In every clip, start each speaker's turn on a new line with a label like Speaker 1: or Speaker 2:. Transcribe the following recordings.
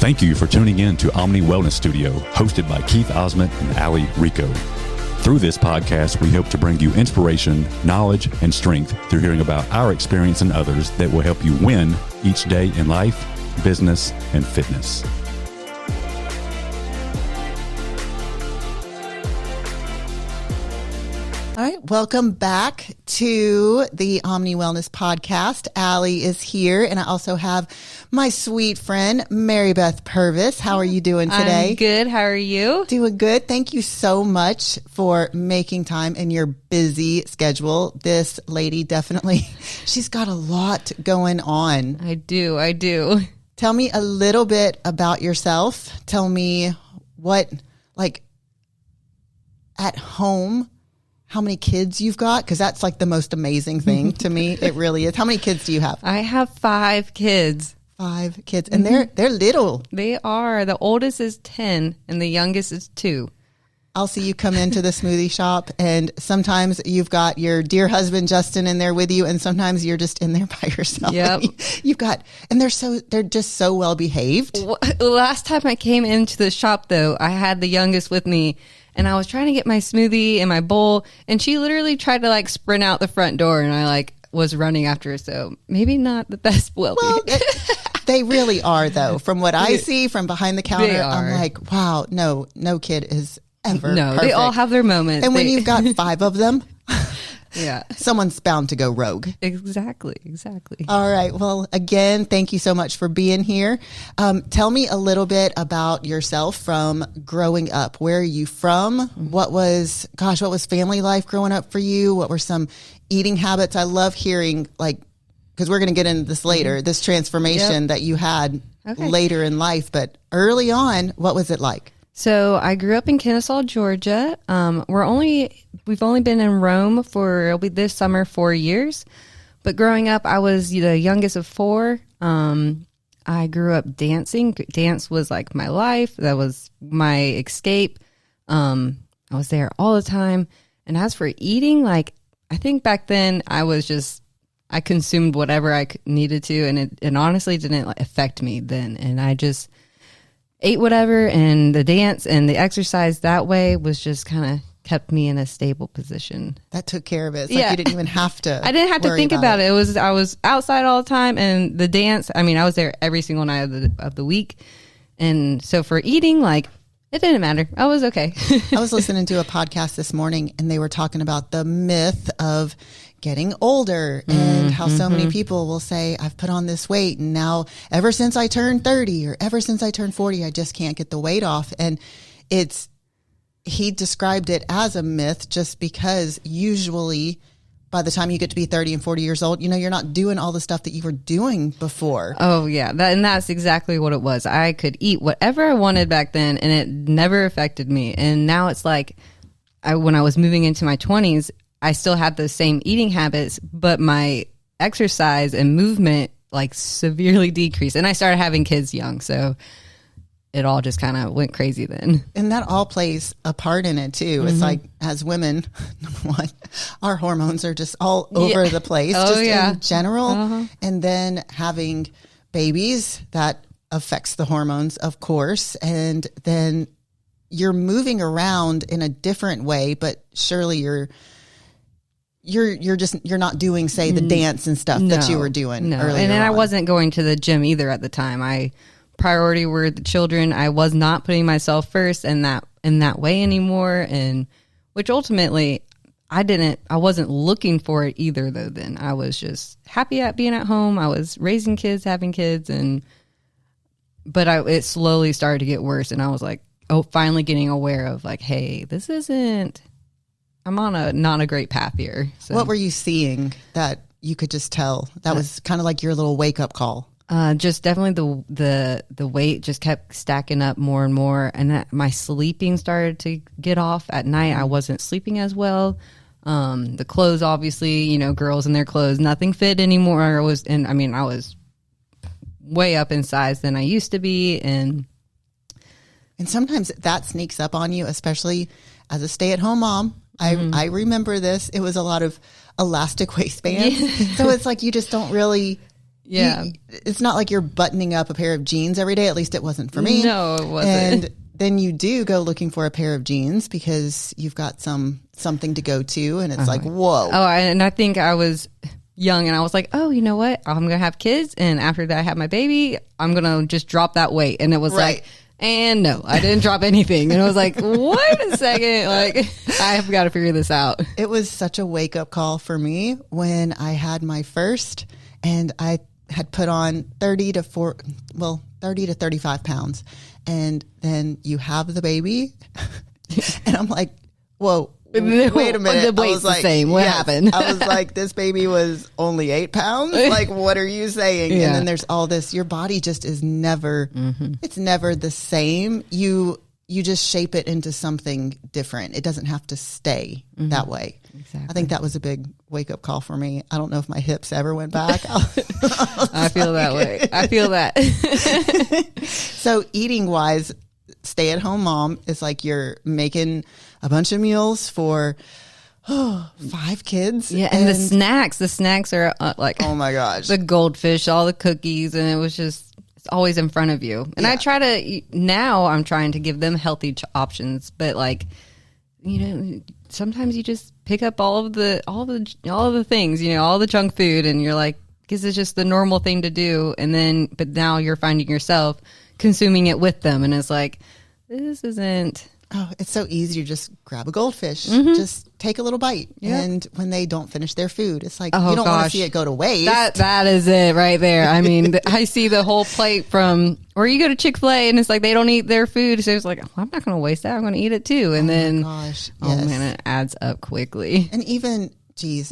Speaker 1: Thank you for tuning in to Omni Wellness Studio, hosted by Keith Osment and Ali Rico. Through this podcast, we hope to bring you inspiration, knowledge, and strength through hearing about our experience and others that will help you win each day in life, business, and fitness.
Speaker 2: All right, welcome back to the Omni Wellness Podcast. Ali is here, and I also have my sweet friend, Marybeth Purvis. How are you doing today?
Speaker 3: I'm good. How are you?
Speaker 2: Doing good. Thank you so much for making time in your busy schedule. This lady definitely, she's got a lot going on.
Speaker 3: I do.
Speaker 2: Tell me a little bit about yourself. Tell me what, like, at home, how many kids you've got, because that's like the most amazing thing to me. It really is. How many kids do you have?
Speaker 3: I have 5 kids.
Speaker 2: 5 kids, and they're little.
Speaker 3: They are. The oldest is 10, and the youngest is 2.
Speaker 2: I'll see you come into the smoothie shop, and sometimes you've got your dear husband Justin in there with you, and sometimes you're just in there by yourself.
Speaker 3: Yep.
Speaker 2: You've got, and they're just so well behaved.
Speaker 3: Last time I came into the shop, though, I had the youngest with me. And I was trying to get my smoothie in my bowl, and she literally tried to like sprint out the front door, and I like was running after her. So maybe not the best. Well,
Speaker 2: they really are, though. From what I see from behind the counter, I'm like, wow, no kid is ever perfect.
Speaker 3: They all have their moments.
Speaker 2: And when you've got 5 of them,
Speaker 3: yeah,
Speaker 2: someone's bound to go rogue.
Speaker 3: Exactly.
Speaker 2: All right. Well, again, thank you so much for being here. Tell me a little bit about yourself from growing up. Where are you from? What was family life growing up for you? What were some eating habits? I love hearing, like, because we're going to get into this later, this transformation that you had later in life. But early on, what was it like?
Speaker 3: So I grew up in Kennesaw, Georgia. We've only been in Rome it'll be this summer 4 years. But growing up, I was the youngest of 4. I grew up dancing. Dance was like my life. That was my escape. I was there all the time. And as for eating, like, I think back then I consumed whatever I needed to, and it honestly didn't affect me then. And I just ate whatever, and the dance and the exercise that way was just kind of kept me in a stable position.
Speaker 2: That took care of it. It's like you didn't even have to.
Speaker 3: I didn't have to think about it. I was outside all the time, and the dance, I mean, I was there every single night of the week. And so for eating, like, it didn't matter. I was okay.
Speaker 2: I was listening to a podcast this morning, and they were talking about the myth of getting older and how so many people will say, I've put on this weight, and now ever since I turned 30 or ever since I turned 40, I just can't get the weight off. And he described it as a myth just because usually by the time you get to be 30 and 40 years old, you're not doing all the stuff that you were doing before.
Speaker 3: Oh, yeah. And that's exactly what it was. I could eat whatever I wanted back then, and it never affected me. And now it's like when I was moving into my 20s, I still had those same eating habits, but my exercise and movement like severely decreased. And I started having kids young, so it all just kind of went crazy then.
Speaker 2: And that all plays a part in it too. It's like, as women, number one, our hormones are just all over the place, in general. And then having babies, that affects the hormones, of course. And then you're moving around in a different way, but surely you're not doing, say, the dance and stuff that you were doing earlier.
Speaker 3: And then I wasn't going to the gym either at the time. My priority were the children. I was not putting myself first in that way anymore, and which ultimately I wasn't looking for it either, though. Then I was just happy at being at home. I was raising kids, having kids, but it slowly started to get worse, and I was like, finally getting aware of like, hey, I'm on not a great path here. So.
Speaker 2: What were you seeing that you could just tell that was kind of like your little wake up call?
Speaker 3: Just definitely the weight just kept stacking up more and more, and my sleeping started to get off at night. I wasn't sleeping as well. The clothes, obviously, girls in their clothes, nothing fit anymore. I was way up in size than I used to be, and sometimes that sneaks up on you, especially as a stay-at-home mom. I remember this. It was a lot of elastic waistbands. So it's like you just don't really Yeah.
Speaker 2: It's not like you're buttoning up a pair of jeans every day. At least it wasn't for me.
Speaker 3: No, it wasn't.
Speaker 2: And then you do go looking for a pair of jeans because you've got something to go to, and it's like, whoa.
Speaker 3: Oh, and I think I was young, and I was like, oh, you know what? I'm going to have kids, and after that I have my baby, I'm going to just drop that weight. And it was like, and no, I didn't drop anything. And I was like, wait a second. Like, I've got to figure this out.
Speaker 2: It was such a wake-up call for me when I had my first, and I had put on 30 to 35 pounds. And then you have the baby, and I'm like, whoa, wait a minute.
Speaker 3: The weight's the same. What happened?
Speaker 2: I was like, this baby was only 8 pounds. Like, what are you saying?
Speaker 3: Yeah.
Speaker 2: And then there's all this. Your body just is never, it's never the same. You just shape it into something different. It doesn't have to stay that way.
Speaker 3: Exactly.
Speaker 2: I think that was a big wake-up call for me. I don't know if my hips ever went back.
Speaker 3: I feel that way. I feel that.
Speaker 2: So eating-wise, stay-at-home mom is like you're making a bunch of meals for 5 kids.
Speaker 3: Yeah, and the snacks are like,
Speaker 2: oh my gosh,
Speaker 3: the goldfish, all the cookies, and it was just, it's always in front of you. And I try to, now I'm trying to give them healthy options, but like, you know, sometimes you just pick up all of the things, you know, all the junk food, and you're like, because it's just the normal thing to do. And then, but now you're finding yourself consuming it with them, and it's like, this isn't.
Speaker 2: Oh, it's so easy to just grab a goldfish, just take a little bite. Yep. And when they don't finish their food, it's like, you don't want to see it go to waste.
Speaker 3: That is it right there. I mean, I see the whole plate or you go to Chick-fil-A and it's like, they don't eat their food. So it's like, well, I'm not going to waste that. I'm going to eat it too. And
Speaker 2: gosh,
Speaker 3: oh man, it adds up quickly.
Speaker 2: And even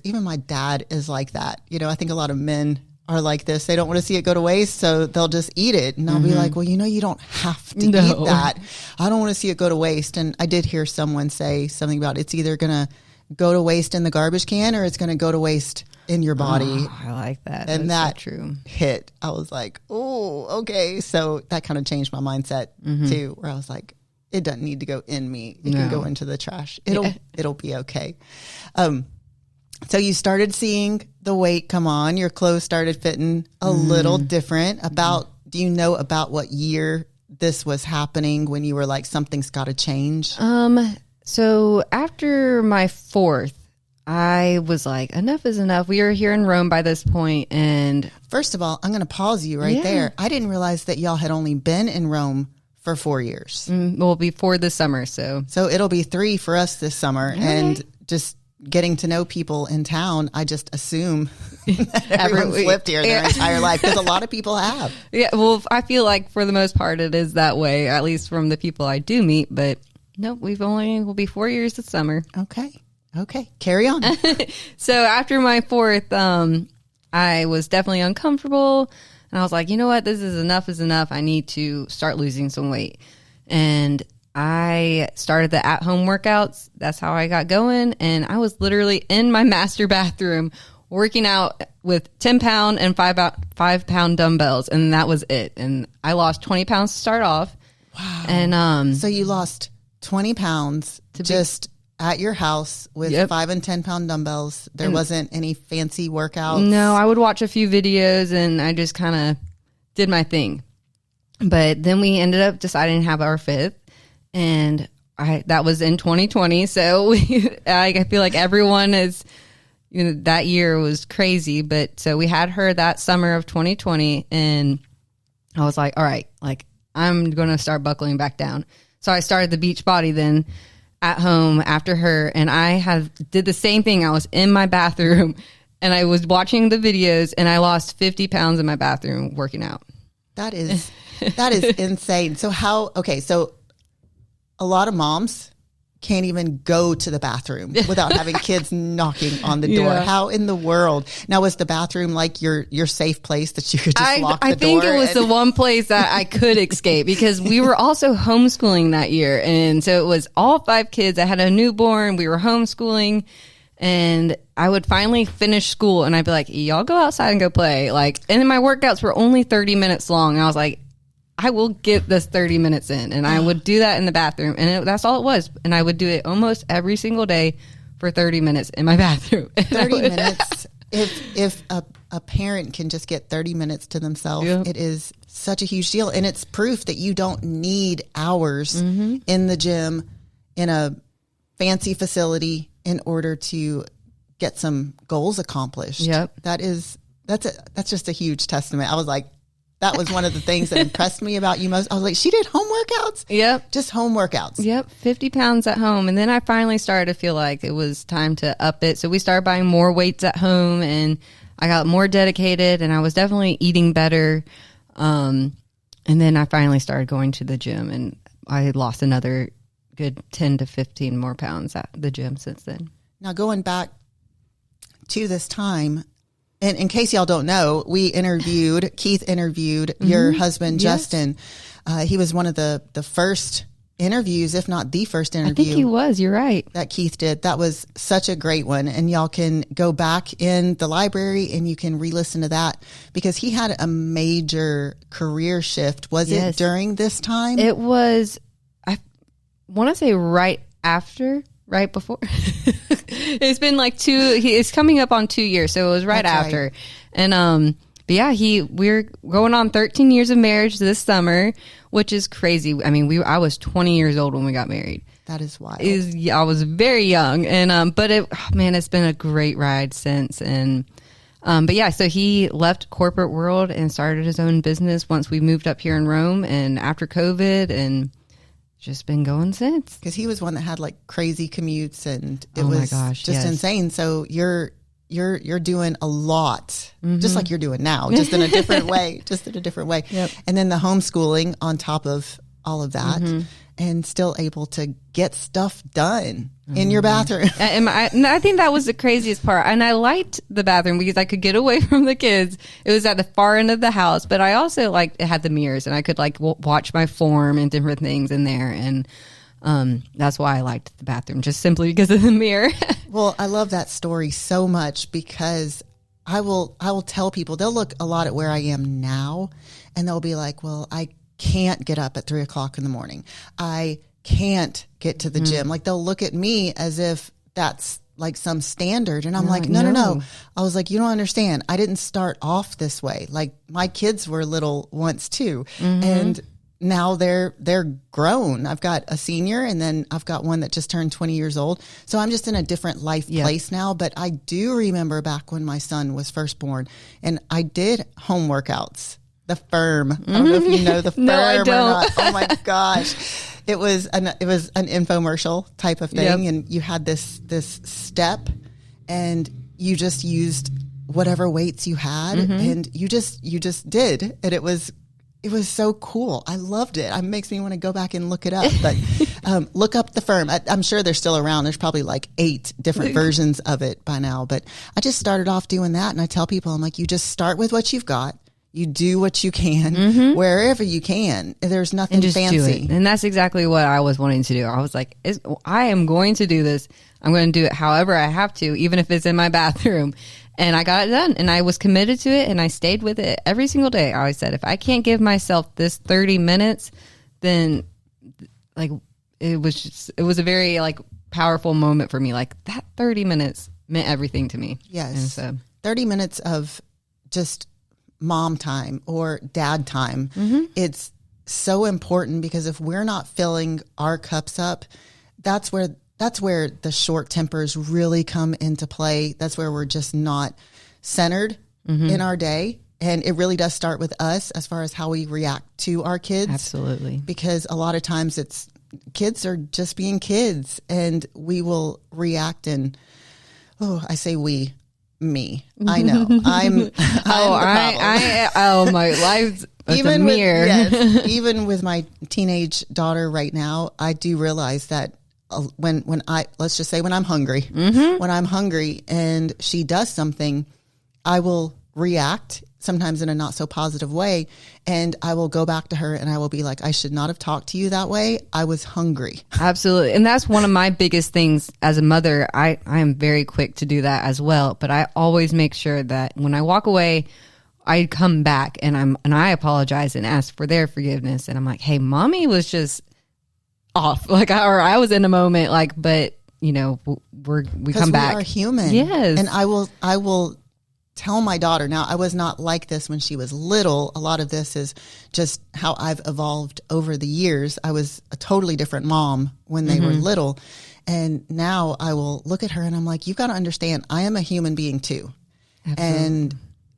Speaker 2: my dad is like that. You know, I think a lot of men are like this. They don't want to see it go to waste, so they'll just eat it. And I'll be like, well, you know, you don't have to eat that. I don't want to see it go to waste. And I did hear someone say something about it's either going to go to waste in the garbage can or it's going to go to waste in your body.
Speaker 3: Oh, I like that.
Speaker 2: And
Speaker 3: that's so true.
Speaker 2: Hit. I was like, oh, okay. So that kind of changed my mindset too, where I was like, it doesn't need to go in me. It can go into the trash. It'll be okay. So you started seeing the weight come on. Your clothes started fitting a little different. Do you know about what year this was happening when you were like, something's got to change?
Speaker 3: So after my 4th, I was like, enough is enough. We were here in Rome by this point, and
Speaker 2: first of all, I'm going to pause you right there. I didn't realize that y'all had only been in Rome for 4 years.
Speaker 3: Well, before the summer, so
Speaker 2: it'll be 3 for us this summer, and just getting to know people in town, I just assume that everyone's lived here their entire life, because a lot of people have.
Speaker 3: Yeah, well, I feel like for the most part it is that way, at least from the people I do meet. But no, we'll be 4 years this summer.
Speaker 2: Okay, carry on.
Speaker 3: So after my 4th, I was definitely uncomfortable, and I was like, you know what, this is enough is enough. I need to start losing some weight. And I started the at-home workouts. That's how I got going. And I was literally in my master bathroom working out with 10-pound and 5-pound dumbbells. And that was it. And I lost 20 pounds to start off.
Speaker 2: Wow.
Speaker 3: And
Speaker 2: so you lost 20 pounds at your house with 5 and 10-pound dumbbells. There wasn't any fancy workouts?
Speaker 3: No, I would watch a few videos and I just kind of did my thing. But then we ended up deciding to have our 5th. And that was in 2020. So I feel like everyone is, you know, that year was crazy. But so we had her that summer of 2020. And I was like, all right, like I'm going to start buckling back down. So I started the beach body then at home after her. And I did the same thing. I was in my bathroom and I was watching the videos and I lost 50 pounds in my bathroom working out.
Speaker 2: That is insane. So so a lot of moms can't even go to the bathroom without having kids knocking on the door.
Speaker 3: Yeah.
Speaker 2: How in the world? Now, was the bathroom like your safe place that you could just lock the door?
Speaker 3: I think it was the one place that I could escape, because we were also homeschooling that year. And so it was all 5 kids. I had a newborn. We were homeschooling. And I would finally finish school and I'd be like, y'all go outside and go play. And then my workouts were only 30 minutes long. And I was like, I will get this 30 minits in. And I would do that in the bathroom. And that's all it was. And I would do it almost every single day for 30 minutes in my bathroom.
Speaker 2: 30 minutes. If a parent can just get 30 minutes to themselves,
Speaker 3: Yep.
Speaker 2: it is such a huge deal. And it's proof that you don't need hours in the gym in a fancy facility in order to get some goals accomplished.
Speaker 3: Yep.
Speaker 2: That's just a huge testament. I was like, that was one of the things that impressed me about you most. I was like, she did home workouts?
Speaker 3: Yep.
Speaker 2: Just home workouts.
Speaker 3: Yep. 50 pounds at home. And then I finally started to feel like it was time to up it. So we started buying more weights at home, and I got more dedicated, and I was definitely eating better. And then I finally started going to the gym, and I lost another good 10 to 15 more pounds at the gym since then.
Speaker 2: Now, going back to this time, and in case y'all don't know, Keith interviewed your husband,
Speaker 3: Yes.
Speaker 2: Justin. He was one of the first interviews, if not the first
Speaker 3: I think
Speaker 2: interview
Speaker 3: he was. You're right.
Speaker 2: that Keith did. That was such a great one. And y'all can go back in the library and you can re-listen to that, because he had a major career shift. Was
Speaker 3: Yes.
Speaker 2: it during this time?
Speaker 3: It was, I want to say right before. It's been like it's coming up on 2 years. So it was right
Speaker 2: That's
Speaker 3: after.
Speaker 2: right.
Speaker 3: And, but yeah, we're going on 13 years of marriage this summer, which is crazy. I mean, I was 20 years old when we got married.
Speaker 2: That is wild.
Speaker 3: I was very young, and but it's been a great ride since. And but yeah, so he left corporate world and started his own business once we moved up here in Rome, and after COVID, and just been going since.
Speaker 2: Because he was one that had like crazy commutes, and it
Speaker 3: Oh my
Speaker 2: was
Speaker 3: gosh,
Speaker 2: just
Speaker 3: yes.
Speaker 2: insane. So you're doing a lot, just like you're doing now, just in a different way,
Speaker 3: Yep.
Speaker 2: And then the homeschooling on top of all of that, and still able to get stuff done in your bathroom.
Speaker 3: And I think that was the craziest part. And I liked the bathroom because I could get away from the kids. It was at the far end of the house, but I also it had the mirrors, and I could watch my form and different things in there. And that's why I liked the bathroom, just simply because of the mirror.
Speaker 2: Well, I love that story so much, because I will tell people, they'll look a lot at where I am now, and they'll be like, well, I can't get up at 3:00 in the morning. I can't get to the gym. Like, they'll look at me as if that's like some standard. And I'm like, no. I was like, you don't understand. I didn't start off this way. Like, my kids were little once too. And now they're grown. I've got a senior, and then I've got one that just turned 20 years old. So I'm just in a different life place now. But I do remember back when my son was first born, and I did home workouts. The Firm. I don't know if you know the Firm
Speaker 3: No, I
Speaker 2: or
Speaker 3: don't.
Speaker 2: not. Oh my gosh. It was an infomercial type of thing.
Speaker 3: Yep.
Speaker 2: And you had this step, and you just used whatever weights you had, and you just did. And it was so cool. I loved it. It makes me want to go back and look it up. But look up the Firm. I'm sure they're still around. There's probably like 8 different versions of it by now. But I just started off doing that. And I tell people, I'm like, you just start with what you've got. You do what you can wherever you can. There's nothing
Speaker 3: And just
Speaker 2: fancy.
Speaker 3: do it. And that's exactly what I was wanting to do. I was like, I am going to do this. I'm going to do it however I have to, even if it's in my bathroom. And I got it done, and I was committed to it, and I stayed with it every single day. I always said, if I can't give myself this 30 minutes, then it was a very powerful moment for me. Like, that 30 minutes meant everything to me.
Speaker 2: Yes.
Speaker 3: And so
Speaker 2: 30 minutes of just mom time or dad time. It's so important, because if we're not filling our cups up, that's where the short tempers really come into play. That's where we're just not centered in our day. And it really does start with us as far as how we react to our kids.
Speaker 3: absolutely.
Speaker 2: Because a lot of times kids are just being kids, and we will react in, I say we, me. I know. I'm the problem.
Speaker 3: My life's
Speaker 2: Even
Speaker 3: a mirror.
Speaker 2: Even with my teenage daughter right now, I do realize that when let's just say when I'm hungry, when I'm hungry and she does something, I will react sometimes in a not so positive way. And I will go back to her and I will be like, I should not have talked to you that way. I was hungry.
Speaker 3: Absolutely. And that's one of my biggest things as a mother. I am very quick to do that as well. But I always make sure that when I walk away, I come back and I apologize and ask for their forgiveness. And I'm like, hey, mommy was just off. I was in a moment, but we come back.
Speaker 2: We are human.
Speaker 3: Yes.
Speaker 2: And I will tell my daughter, now I was not like this when she was little. A lot of this is just how I've evolved over the years. I was a totally different mom when they were little. And now I will look at her and I'm like, you've got to understand, I am a human being too. Absolutely. And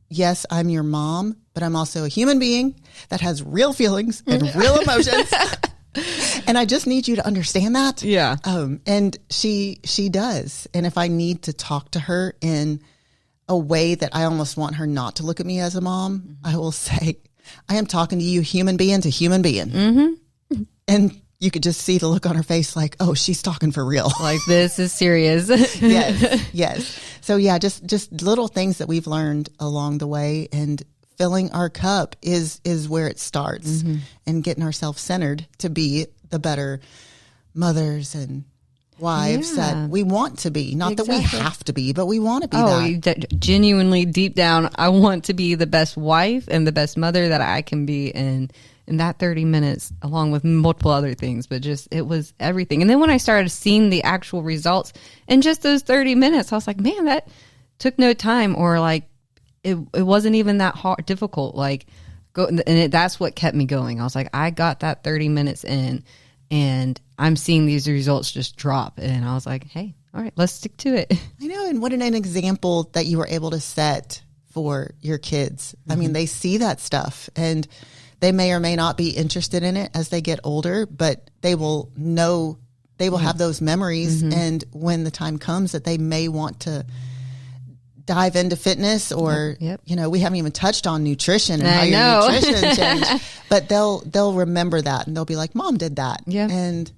Speaker 2: yes, I'm your mom, but I'm also a human being that has real feelings and real emotions. And I just need you to understand that.
Speaker 3: Yeah.
Speaker 2: And she does. And if I need to talk to her in a way that I almost want her not to look at me as a mom, I will say, I am talking to you human being to human being. Mm-hmm. And you could just see the look on her face like, oh, she's talking for real.
Speaker 3: Like, this is serious.
Speaker 2: Yes. So yeah, just little things that we've learned along the way, and filling our cup is where it starts, and getting ourselves centered to be the better mothers and wives that we want to be. Not that we have to be, but we want to be that.
Speaker 3: Genuinely, deep down, I want to be the best wife and the best mother that I can be. And in that 30 minutes, along with multiple other things, but just, it was everything. And then when I started seeing the actual results in just those 30 minutes, I was like, man, that took no time, or like, it wasn't even that hard, difficult. Like, that's what kept me going. I was like, I got that 30 minutes in, and I'm seeing these results just drop. And I was like, hey, all right, let's stick to it.
Speaker 2: I know. And what an example that you were able to set for your kids. I mean, they see that stuff, and they may or may not be interested in it as they get older, but they will know, they will have those memories. And when the time comes that they may want to dive into fitness, or, you know, we haven't even touched on nutrition and how your nutrition changed, but they'll remember that, and they'll be like, Mom did that. Yeah. And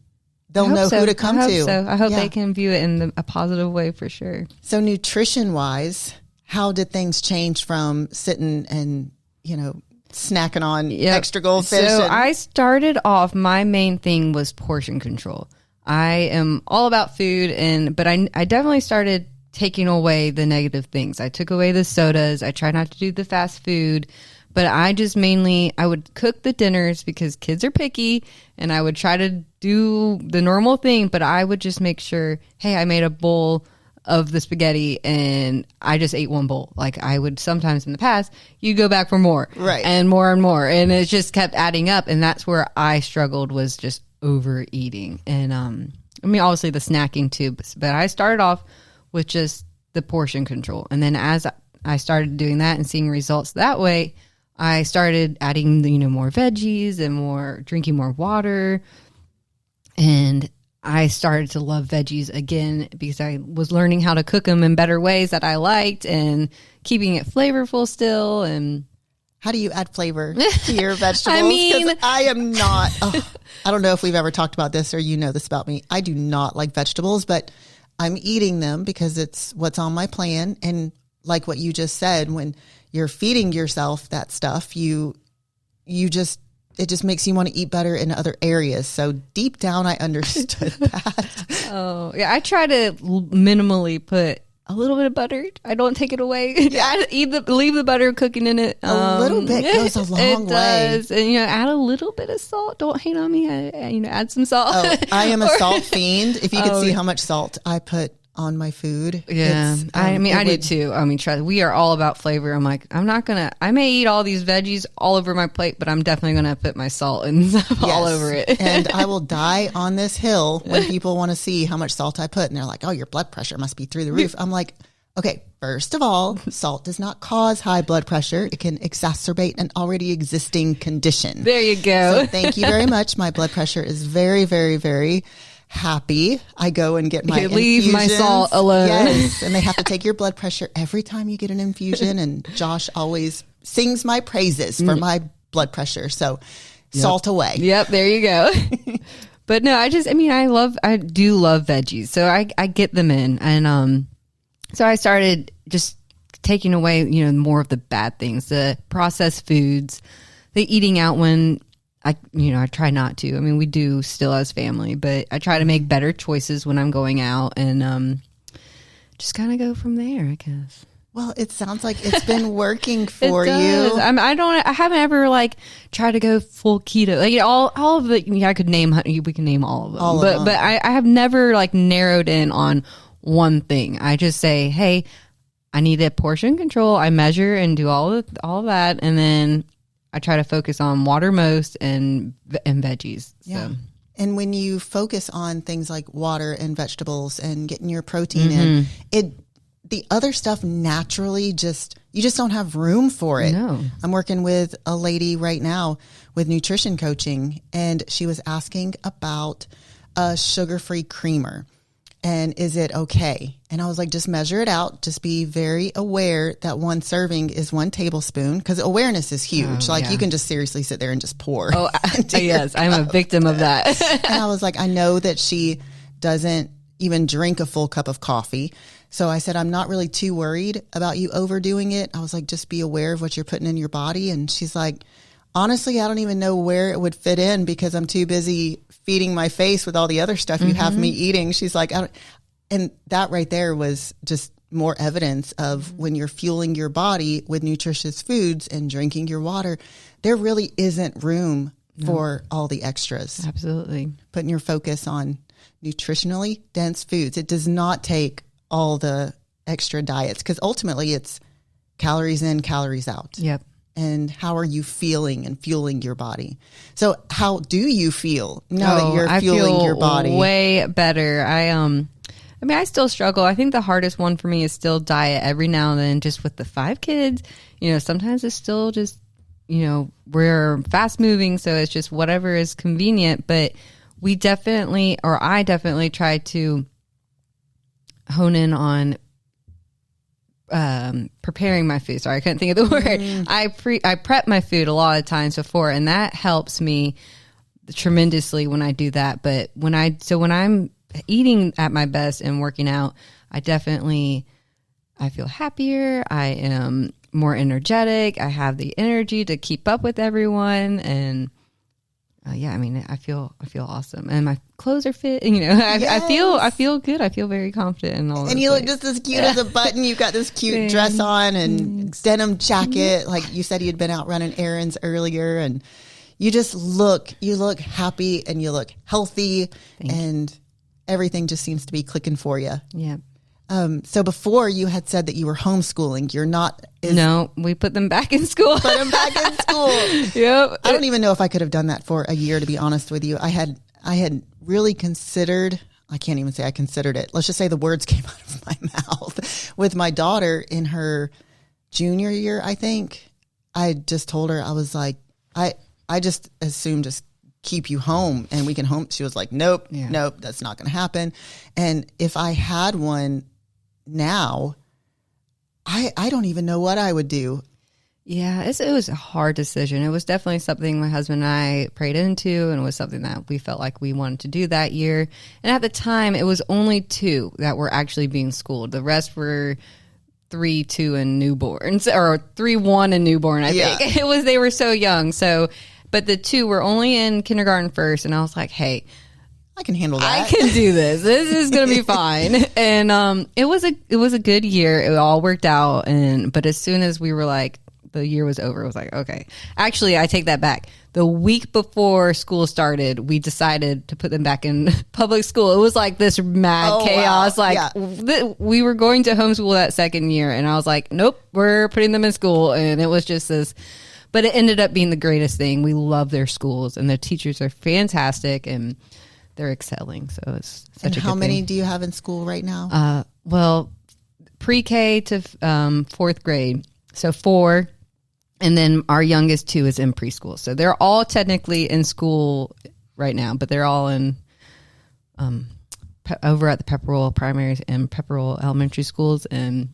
Speaker 2: they'll know who to come to.
Speaker 3: So I hope they can view it in a positive way for sure.
Speaker 2: So nutrition wise, how did things change from sitting and, you know, snacking on extra goldfish?
Speaker 3: So I started off, my main thing was portion control. I am all about food, but I definitely started taking away the negative things. I took away the sodas. I tried not to do the fast food, but I would cook the dinners because kids are picky, and I would try to do the normal thing, but I would just make sure, hey, I made a bowl of the spaghetti and I just ate one bowl. Like, I would sometimes in the past, you go back for more,
Speaker 2: right?
Speaker 3: And more, and it just kept adding up. And that's where I struggled, was just overeating. And I mean, obviously the snacking too, but I started off with just the portion control. And then as I started doing that and seeing results that way, I started adding, more veggies and drinking more water. And I started to love veggies again because I was learning how to cook them in better ways that I liked, and keeping it flavorful still. And
Speaker 2: how do you add flavor to your vegetables?
Speaker 3: I mean,
Speaker 2: I am not, I don't know if we've ever talked about this, or you know this about me. I do not like vegetables, but I'm eating them because it's what's on my plan. And like what you just said, when you're feeding yourself that stuff, it just makes you want to eat better in other areas. So deep down, I understood that.
Speaker 3: Oh, yeah. I try to minimally put a little bit of butter. I don't take it away. Yeah. Leave the butter cooking in it.
Speaker 2: A little bit goes a long way.
Speaker 3: It does. And, add a little bit of salt. Don't hate on me. Add some salt.
Speaker 2: Oh, I am a salt fiend. If you could see how much salt I put on my food.
Speaker 3: Yeah. I do too. We are all about flavor. I'm like, I may eat all these veggies all over my plate, but I'm definitely going to put my salt and stuff all over it.
Speaker 2: And I will die on this hill when people want to see how much salt I put. And they're like, oh, your blood pressure must be through the roof. I'm like, okay, first of all, salt does not cause high blood pressure. It can exacerbate an already existing condition.
Speaker 3: There you go.
Speaker 2: So thank you very much. My blood pressure is very, very, very happy. I go and get my
Speaker 3: leave my salt alone.
Speaker 2: Yes, and they have to take your blood pressure every time you get an infusion. And Josh always sings my praises for my blood pressure. So salt away.
Speaker 3: Yep, there you go. But no, I do love veggies, so I get them in, and so I started just taking away more of the bad things, the processed foods, the eating out when I try not to. We do still as family, but I try to make better choices when I'm going out, and just kind of go from there, I guess.
Speaker 2: Well, it sounds like it's been working for you.
Speaker 3: I haven't ever tried to go full keto. All of it. I could name. We can name all of them. But I have never narrowed in on one thing. I just say, hey, I needed portion control. I measure and do all of that, and then I try to focus on water most and veggies.
Speaker 2: Yeah.
Speaker 3: So.
Speaker 2: And when you focus on things like water and vegetables and getting your protein in, the other stuff naturally you just don't have room for it.
Speaker 3: No.
Speaker 2: I'm working with a lady right now with nutrition coaching, and she was asking about a sugar-free creamer. And is it okay? And I was like, just measure it out. Just be very aware that one serving is 1 tablespoon, because awareness is huge. You can just seriously sit there and just pour.
Speaker 3: Oh, yes. I'm a victim of that.
Speaker 2: And I was like, I know that she doesn't even drink a full cup of coffee. So I said, I'm not really too worried about you overdoing it. I was like, just be aware of what you're putting in your body. And she's like, honestly, I don't even know where it would fit in because I'm too busy feeding my face with all the other stuff you have me eating. She's like, and that right there was just more evidence of when you're fueling your body with nutritious foods and drinking your water, there really isn't room for all the extras.
Speaker 3: Absolutely.
Speaker 2: Putting your focus on nutritionally dense foods. It does not take all the extra diets, because ultimately it's calories in, calories out.
Speaker 3: Yep.
Speaker 2: And how are you feeling and fueling your body? So how do you feel now that you're fueling your body?
Speaker 3: Way better. I still struggle. I think the hardest one for me is still diet every now and then, just with the 5 kids. Sometimes it's still just, we're fast moving, so it's just whatever is convenient. But I definitely try to hone in on preparing my food. Sorry, I couldn't think of the word. I prep my food a lot of times before, and that helps me tremendously when I do that. But when I'm eating at my best and working out, I feel happier. I am more energetic. I have the energy to keep up with everyone, and I feel awesome, and my clothes are fit. I feel good. I feel very confident in all.
Speaker 2: And you look just as cute as a button. You've got this cute dress on and denim jacket. Like you said, you'd been out running errands earlier, and you just look happy and you look healthy, and everything just seems to be clicking for you.
Speaker 3: Yeah.
Speaker 2: So before you had said that you were homeschooling. You're not.
Speaker 3: No, we put them back in school.
Speaker 2: Put them back in school.
Speaker 3: Yep.
Speaker 2: I don't even know if I could have done that for a year, to be honest with you. I had really considered. I can't even say I considered it. Let's just say the words came out of my mouth with my daughter in her junior year. I think I just told her, I was like, I just assumed just keep you home and we can home. She was like, nope, that's not going to happen. And if I had one now, I don't even know what I would do.
Speaker 3: Yeah, it was a hard decision. It was definitely something my husband and I prayed into, and it was something that we felt like we wanted to do that year. And at the time, it was only 2 that were actually being schooled. The rest were 3, 2, and newborns, or 3, 1, and newborn, I think. They were so young. So, but the 2 were only in kindergarten first, and I was like, hey,
Speaker 2: I can handle that.
Speaker 3: I can do this. This is going to be fine. And it was a good year. It all worked out. But as soon as we were like, the year was over, it was like, okay. Actually, I take that back. The week before school started, we decided to put them back in public school. It was like this mad chaos.
Speaker 2: Wow.
Speaker 3: We were going to homeschool that second year, and I was like, nope, we're putting them in school. And it was just this, but it ended up being the greatest thing. We love their schools, and their teachers are fantastic, and they're excelling. So it's such a good thing.
Speaker 2: How many do you have in school right now?
Speaker 3: Well, pre-K to 4th grade. So 4. And then our youngest 2 is in preschool. So they're all technically in school right now, but they're all in over at the Pepperell Primary and Pepperell Elementary Schools, and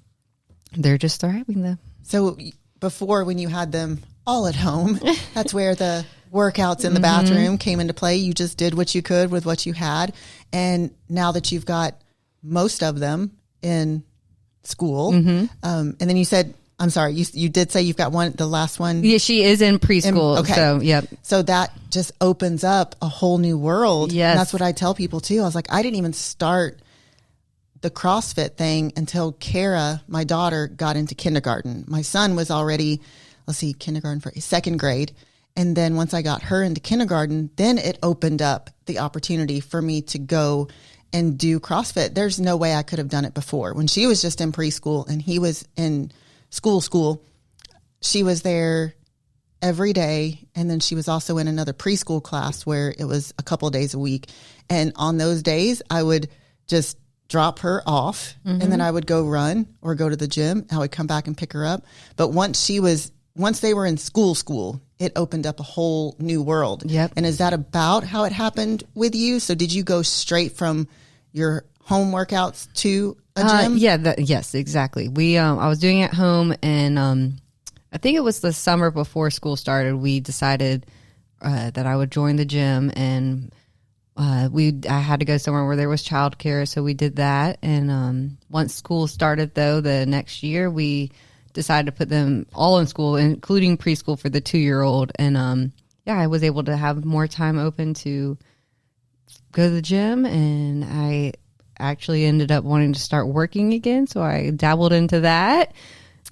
Speaker 3: they're just thriving though.
Speaker 2: So before, when you had them all at home, that's where the workouts in the bathroom came into play. You just did what you could with what you had. And now that you've got most of them in school, and then you said, I'm sorry, you did say you've got one, the last one.
Speaker 3: Yeah, she is in preschool.
Speaker 2: Okay.
Speaker 3: So, yep.
Speaker 2: So that just opens up a whole new world.
Speaker 3: Yes.
Speaker 2: And that's what I tell people too. I was like, I didn't even start the CrossFit thing until Kara, my daughter, got into kindergarten. My son was already, kindergarten for 2nd grade. And then once I got her into kindergarten, then it opened up the opportunity for me to go and do CrossFit. There's no way I could have done it before. When she was just in preschool and he was in school, she was there every day. And then she was also in another preschool class where it was a couple of days a week. And on those days, I would just drop her off and then I would go run or go to the gym. I would come back and pick her up. But once they were in school, it opened up a whole new world.
Speaker 3: Yep.
Speaker 2: And is that about how it happened with you? So did you go straight from your home workouts to a gym?
Speaker 3: Yes, exactly. I was doing it at home, and I think it was the summer before school started. We decided that I would join the gym, and I had to go somewhere where there was childcare, so we did that. And once school started, though, the next year, we decided to put them all in school, including preschool for the 2-year-old. And I was able to have more time open to go to the gym, and I actually ended up wanting to start working again, so I dabbled into that,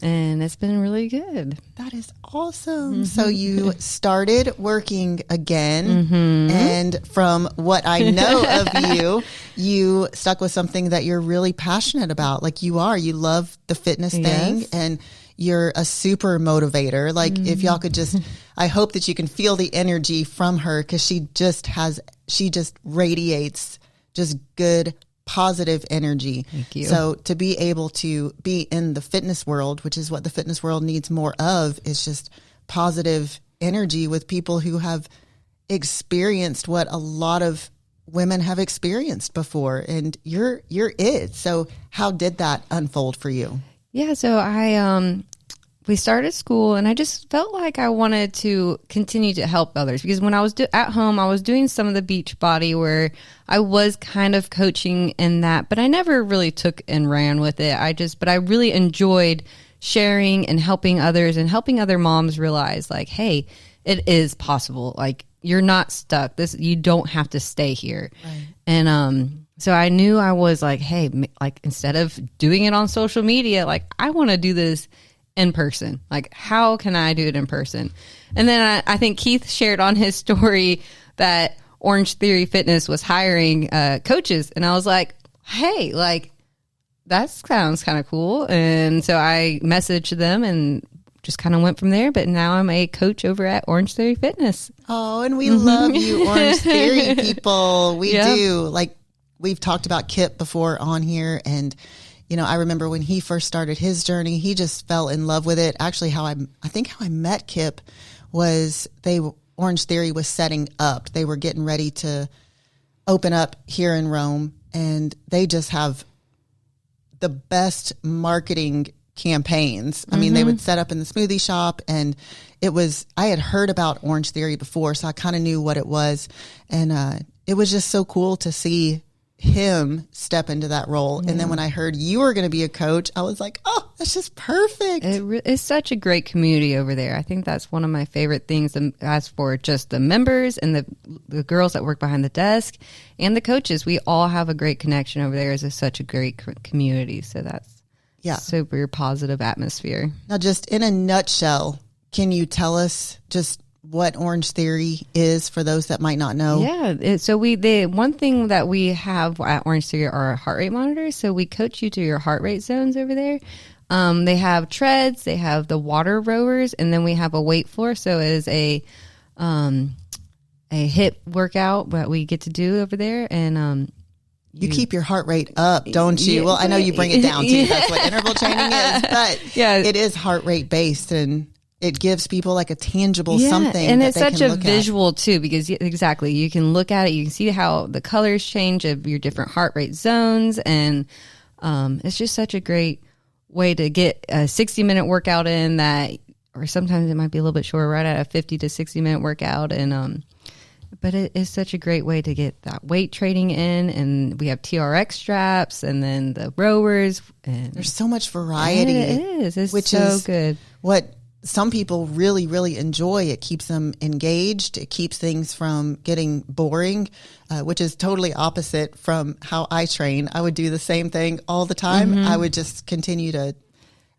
Speaker 3: and it's been really good.
Speaker 2: That is awesome. So you started working again, and from what I know of you stuck with something that you're really passionate about. Like you love the fitness thing, and you're a super motivator. Like if y'all could just, I hope that you can feel the energy from her, because she just radiates just good, positive energy.
Speaker 3: Thank you.
Speaker 2: So to be able to be in the fitness world, which is what the fitness world needs more of, is just positive energy with people who have experienced what a lot of women have experienced before. And you're it. So how did that unfold for you?
Speaker 3: Yeah, so we started school, and I just felt like I wanted to continue to help others, because when I was at home, I was doing some of the beach body where I was kind of coaching in that, but I never really took and ran with it. But I really enjoyed sharing and helping others, and helping other moms realize, like, hey, it is possible. Like, you're not stuck. You don't have to stay here. Right. And so I knew I was like, hey, like, instead of doing it on social media, like, I want to do this in person. Like, how can I do it in person? And then I think Keith shared on his story that Orange Theory Fitness was hiring coaches. And I was like, hey, like, that sounds kind of cool. And so I messaged them and just kind of went from there. But now I'm a coach over at Orange Theory Fitness.
Speaker 2: Oh, and we love you, Orange Theory people. We do. Like, we've talked about Kip before on here, and I remember when he first started his journey, he just fell in love with it. Actually, I think how I met Kip was Orange Theory was setting up. They were getting ready to open up here in Rome, and they just have the best marketing campaigns. I mean, they would set up in the smoothie shop, and I had heard about Orange Theory before, so I kind of knew what it was. And it was just so cool to see him step into that role. And then when I heard you were going to be a coach, I was like, oh, that's just perfect.
Speaker 3: It's such a great community over there. I think that's one of my favorite things, as for just the members and the girls that work behind the desk and the coaches. We all have a great connection over there. It's such a great community. So that's super positive atmosphere.
Speaker 2: Now, just in a nutshell, can you tell us just what Orange Theory is for those that might not know?
Speaker 3: Yeah. So the one thing that we have at Orange Theory are heart rate monitors. So we coach you to your heart rate zones over there. They have treads, they have the water rowers, and then we have a weight floor. So it is a hip workout that we get to do over there. And
Speaker 2: you keep your heart rate up, don't you? Well, I know you bring it down too. That's what interval training is, but it is heart rate based, and it gives people like a tangible something.
Speaker 3: And
Speaker 2: that
Speaker 3: it's
Speaker 2: they
Speaker 3: such
Speaker 2: can
Speaker 3: a
Speaker 2: look
Speaker 3: visual too, because exactly, you can look at it, you can see how the colors change of your different heart rate zones. And it's just such a great way to get a 60-minute workout in that, or sometimes it might be a little bit shorter, right at a 50 to 60-minute workout. And but it is such a great way to get that weight training in. And we have TRX straps, and then the rowers. And
Speaker 2: there's so much variety.
Speaker 3: It is. It's which so is good.
Speaker 2: What some people really, really enjoy. It keeps them engaged. It keeps things from getting boring, which is totally opposite from how I train. I would do the same thing all the time. I would just continue to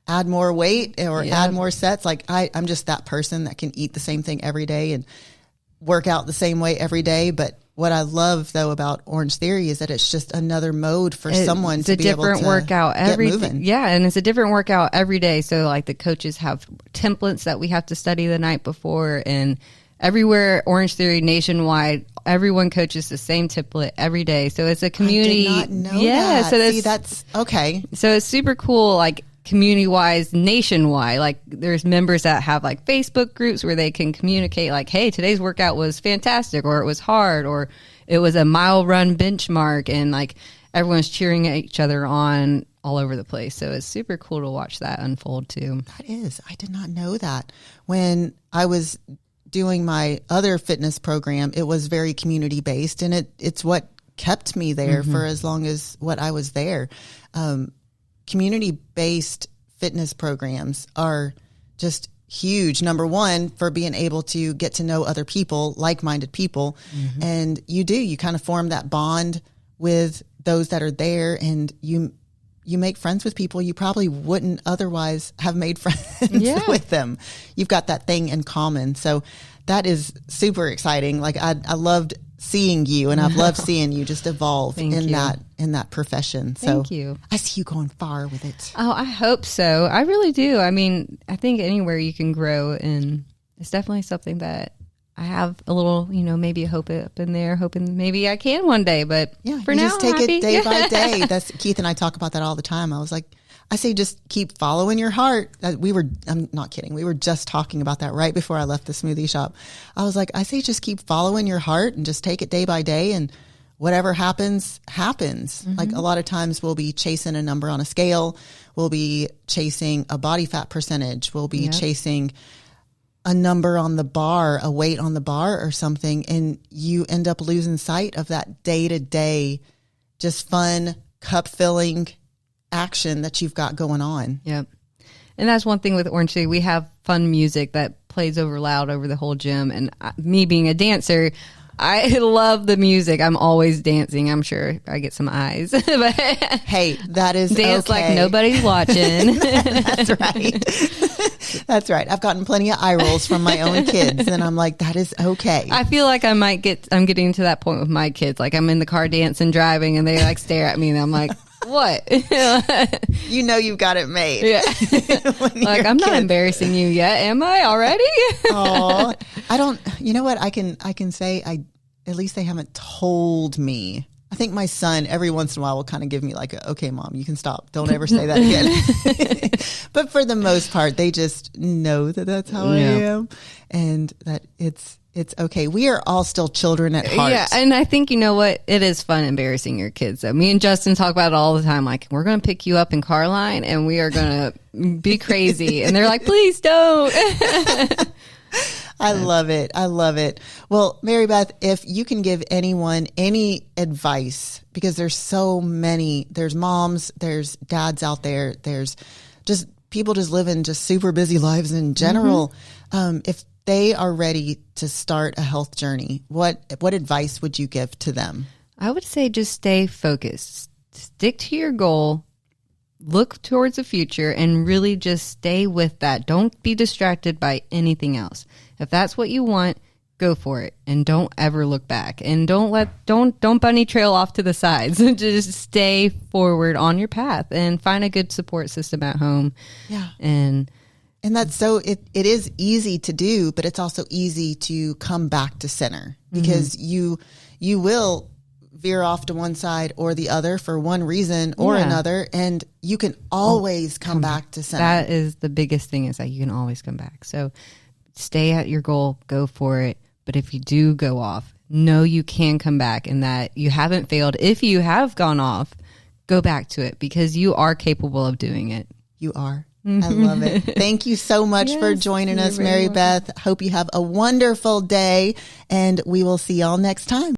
Speaker 2: add more weight or add more sets. Like I'm just that person that can eat the same thing every day and work out the same way every day. But what I love though about Orange Theory is that it's just another mode for someone to be able to
Speaker 3: workout
Speaker 2: get moving.
Speaker 3: Yeah, and it's a different workout every day. So like the coaches have templates that we have to study the night before, and everywhere Orange Theory nationwide, everyone coaches the same template every day. So it's a community.
Speaker 2: I did not know that.
Speaker 3: So
Speaker 2: that's okay.
Speaker 3: So it's super cool, like community wise, nationwide. Like there's members that have like Facebook groups where they can communicate like, hey, today's workout was fantastic, or it was hard, or it was a mile run benchmark, and like everyone's cheering at each other on all over the place. So it's super cool to watch that unfold too.
Speaker 2: That is. I did not know that. When I was doing my other fitness program, it was very community based, and it's what kept me there for as long as what I was there. Community based fitness programs are just huge. Number one, for being able to get to know other people, like-minded people. And you kind of form that bond with those that are there, and you make friends with people you probably wouldn't otherwise have made friends with them. You've got that thing in common. So that is super exciting. Like I loved seeing you, and I've loved seeing you just evolve in that profession. So
Speaker 3: Thank you.
Speaker 2: I see you going far with it.
Speaker 3: Oh, I hope so. I really do. I mean, I think anywhere you can grow, and it's definitely something that I have a little, maybe a hope up in there, hoping maybe I can one day. But for now,
Speaker 2: just take
Speaker 3: I'm happy.
Speaker 2: it day by day. That's Keith and I talk about that all the time. I say just keep following your heart. I'm not kidding. We were just talking about that right before I left the smoothie shop. I say just keep following your heart and just take it day by day, and whatever happens, happens. Like a lot of times we'll be chasing a number on a scale. We'll be chasing a body fat percentage. We'll be chasing a number on the bar, a weight on the bar or something. And you end up losing sight of that day to day, just fun, cup filling action that you've got going on.
Speaker 3: Yep. And that's one thing with Orange Theory. We have fun music that plays over loud over the whole gym. And me being a dancer, I love the music. I'm always dancing. I'm sure I get some eyes. But
Speaker 2: hey, that is
Speaker 3: dance
Speaker 2: okay.
Speaker 3: like nobody's watching.
Speaker 2: That's right. That's right. I've gotten plenty of eye rolls from my own kids, and I'm like, that is okay.
Speaker 3: I feel like I'm getting to that point with my kids. Like I'm in the car dancing, driving, and they like stare at me, and I'm like, what?
Speaker 2: You know you've got it made.
Speaker 3: Yeah. Like I'm not embarrassing you yet, am I already?
Speaker 2: Oh, I don't. You know what? I can say at least they haven't told me. I think my son every once in a while will kind of give me like, okay, Mom, you can stop. Don't ever say that again. But for the most part, they just know that that's how I am, and that it's okay. We are all still children at heart.
Speaker 3: Yeah, and I think, you know what? It is fun embarrassing your kids. So me and Justin talk about it all the time. Like, we're going to pick you up in car line, and we are going to be crazy. And they're like, please don't.
Speaker 2: I love it. I love it. Well, Marybeth, if you can give anyone any advice, because there's so many, there's moms, there's dads out there, there's just people just living just super busy lives in general. If they are ready to start a health journey, what advice would you give to them?
Speaker 3: I would say just stay focused. Stick to your goal. Look towards the future and really just stay with that. Don't be distracted by anything else. If that's what you want, go for it, and don't ever look back, and don't bunny trail off to the sides. Just stay forward on your path and find a good support system at home.
Speaker 2: Yeah.
Speaker 3: And
Speaker 2: that's so it is easy to do, but it's also easy to come back to center, because you will veer off to one side or the other for one reason or another, and you can always come back to center.
Speaker 3: That is the biggest thing, is that you can always come back. So stay at your goal, go for it. But if you do go off, know you can come back, and that you haven't failed. If you have gone off, go back to it, because you are capable of doing it.
Speaker 2: You are. I love it. Thank you so much for joining us, Marybeth. Hope you have a wonderful day, and we will see y'all next time.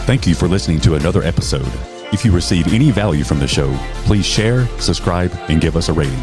Speaker 1: Thank you for listening to another episode. If you received any value from the show, please share, subscribe, and give us a rating.